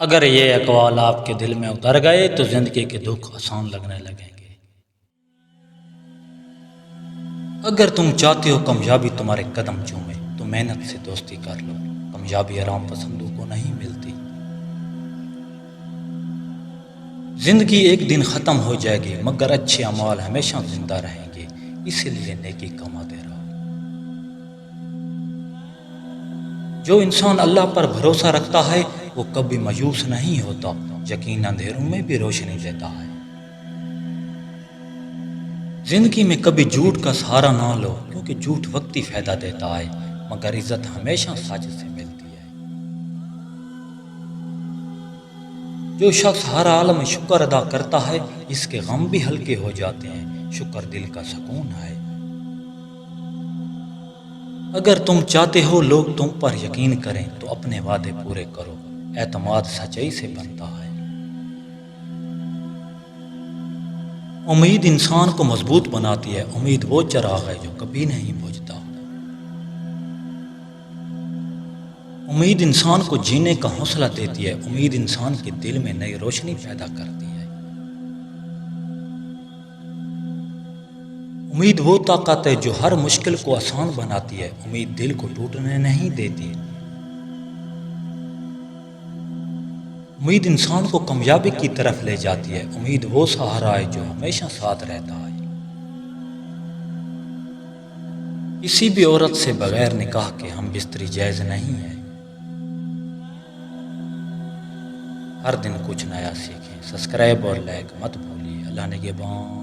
اگر یہ اقوال آپ کے دل میں اتر گئے تو زندگی کے دکھ آسان لگنے لگیں گے۔ اگر تم چاہتے ہو کامیابی تمہارے قدم چومے تو محنت سے دوستی کر لو۔ کامیابی آرام پسندوں کو نہیں ملتی۔ زندگی ایک دن ختم ہو جائے گی مگر اچھے اعمال ہمیشہ زندہ رہیں گے، اسی لیے نیکی کماتے رہو۔ جو انسان اللہ پر بھروسہ رکھتا ہے وہ کبھی مایوس نہیں ہوتا، یقین اندھیروں میں بھی روشنی دیتا ہے۔ زندگی میں کبھی جھوٹ کا سہارا نہ لو، کیونکہ جھوٹ وقتی فائدہ دیتا ہے مگر عزت ہمیشہ سچ سے ملتی ہے۔ جو شخص ہر حال میں شکر ادا کرتا ہے اس کے غم بھی ہلکے ہو جاتے ہیں، شکر دل کا سکون ہے۔ اگر تم چاہتے ہو لوگ تم پر یقین کریں تو اپنے وعدے پورے کرو، اعتماد سچائی سے بنتا ہے۔ امید انسان کو مضبوط بناتی ہے، امید وہ چراغ ہے جو کبھی نہیں بجھتا۔ امید انسان کو جینے کا حوصلہ دیتی ہے، امید انسان کے دل میں نئی روشنی پیدا کرتی ہے۔ امید وہ طاقت ہے جو ہر مشکل کو آسان بناتی ہے، امید دل کو ٹوٹنے نہیں دیتی۔ امید انسان کو کامیابی کی طرف لے جاتی ہے، امید وہ سہارا ہے جو ہمیشہ ساتھ رہتا ہے۔ کسی بھی عورت سے بغیر نکاح کے ہم بستری جائز نہیں ہے۔ ہر دن کچھ نیا سیکھیں، سبسکرائب اور لائک مت بھولیے۔ اللہ نگہبان۔